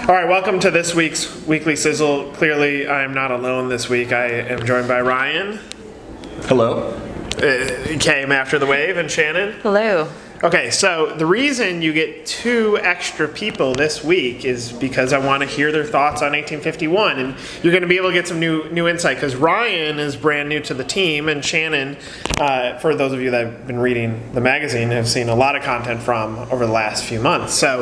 All right, welcome to this week's Weekly Sizzle. Clearly, I am not alone this week. I am joined by Ryan. Hello. Came after the wave, and Shannon. Hello. Okay, so the reason you get two extra people this week is because I want to hear their thoughts on 1851, and you're going to be able to get some new insight because Ryan is brand new to the team, and Shannon, for those of you that have been reading the magazine, have seen a lot of content from over the last few months. So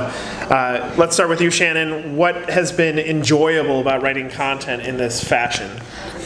let's start with you, Shannon. What has been enjoyable about writing content in this fashion?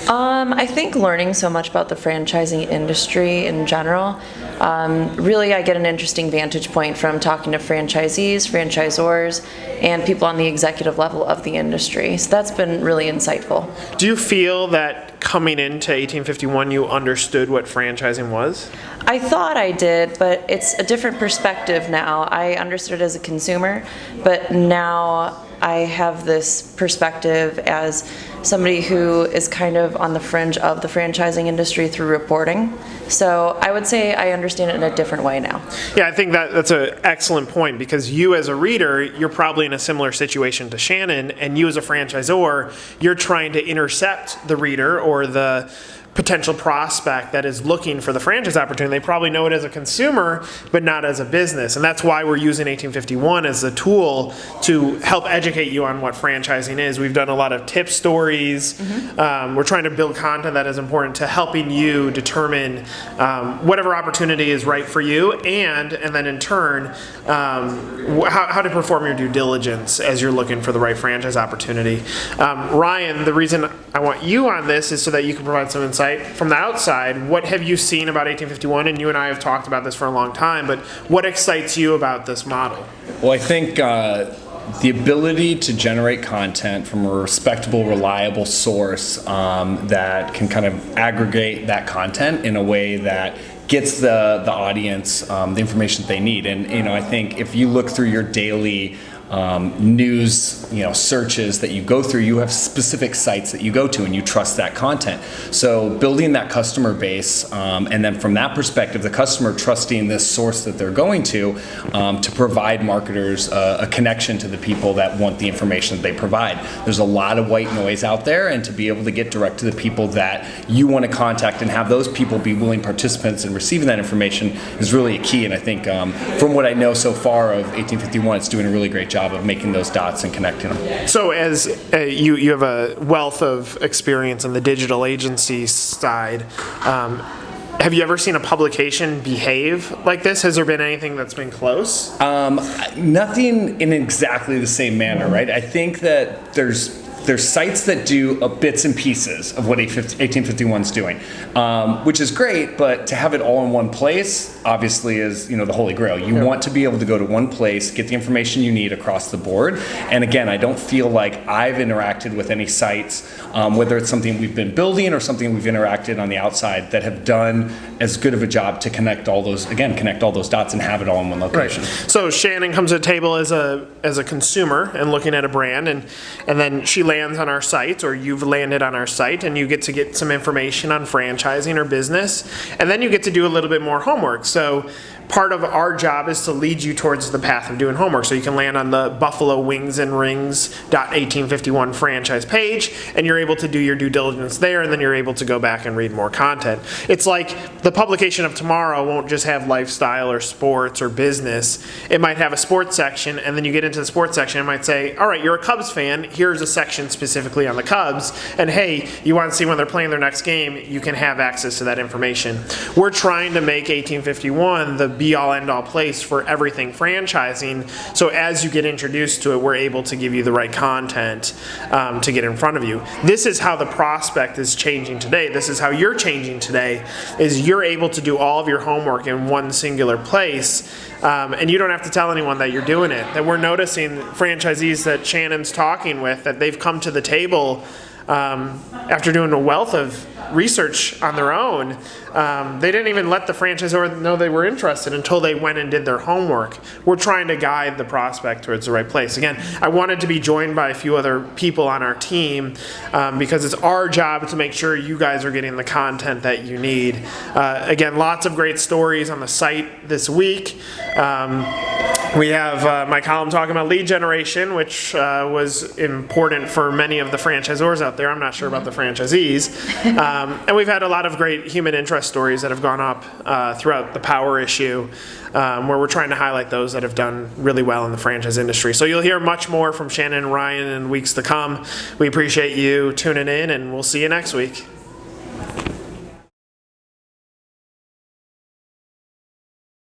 I think learning so much about the franchising industry in general. Really, I get an interesting vantage point from talking to franchisees, franchisors, and people on the executive level of the industry. So that's been really insightful. Do you feel that coming into 1851 you understood what franchising was? I thought I did, but it's a different perspective now. I understood it as a consumer, but now I have this perspective as somebody who is kind of on the fringe of the franchising industry through reporting. So I would say I understand it in a different way now. Yeah, I think that's an excellent point because you as a reader, you're probably in a similar situation to Shannon, and you as a franchisor, you're trying to intercept the reader or the potential prospect that is looking for the franchise opportunity. They probably know it as a consumer, but not as a business. And that's why we're using 1851 as a tool to help educate you on what franchising is. We've done a lot of tip stories. We're trying to build content that is important to helping you determine whatever opportunity is right for you, and then in turn, how to perform your due diligence as you're looking for the right franchise opportunity. Ryan, the reason I want you on this is so that you can provide some insight from the outside. What have you seen about 1851? And you and I have talked about this for a long time, but what excites you about this model? Well, I think the ability to generate content from a respectable, reliable source that can kind of aggregate that content in a way that gets the audience the information that they need. And I think if you look through your daily news, searches that you go through, you have specific sites that you go to and you trust that content. So building that customer base, and then from that perspective, the customer trusting this source that they're going to provide marketers a connection to the people that want the information that they provide. There's a lot of white noise out there, and to be able to get direct to the people that you want to contact and have those people be willing participants in receiving that information is really a key. And I think from what I know so far of 1851, it's doing a really great job of making those dots and connecting them. So as you have a wealth of experience on the digital agency side, have you ever seen a publication behave like this? Has there been anything that's been close? Nothing in exactly the same manner, right? I think that there's sites that do bits and pieces of what 1851 is doing, which is great, but to have it all in one place obviously is the holy grail. You want to be able to go to one place, get the information you need across the board. And again, I don't feel like I've interacted with any sites, whether it's something we've been building or something we've interacted on the outside, that have done as good of a job to connect all those dots and have it all in one location. Right. So Shannon comes to the table as a consumer and looking at a brand, and then she lands on our site, or you've landed on our site, and you get some information on franchising or business, and then you get to do a little bit more homework. So part of our job is to lead you towards the path of doing homework. So you can land on the Buffalo Wings and Rings.1851 franchise page, and you're able to do your due diligence there, and then you're able to go back and read more content. It's like the publication of tomorrow won't just have lifestyle or sports or business. It might have a sports section, and then you get into the sports section, it might say, all right, you're a Cubs fan, here's a section specifically on the Cubs, and hey, you want to see when they're playing their next game, you can have access to that information. We're trying to make 1851 the be-all, end-all place for everything franchising, so as you get introduced to it, we're able to give you the right content to get in front of you. This is how the prospect is changing today. This is how you're changing today, is you're able to do all of your homework in one singular place, and you don't have to tell anyone that you're doing it. That we're noticing franchisees that Shannon's talking with, that they've come to the table after doing a wealth of research on their own. They didn't even let the franchisor know they were interested until they went and did their homework. We're trying to guide the prospect towards the right place. Again, I wanted to be joined by a few other people on our team because it's our job to make sure you guys are getting the content that you need. Again, lots of great stories on the site this week. We have my column talking about lead generation, which was important for many of the franchisors out there. I'm not sure about the franchisees. And we've had a lot of great human interest stories that have gone up throughout the power issue, where we're trying to highlight those that have done really well in the franchise industry. So you'll hear much more from Shannon and Ryan in weeks to come. We appreciate you tuning in, and we'll see you next week.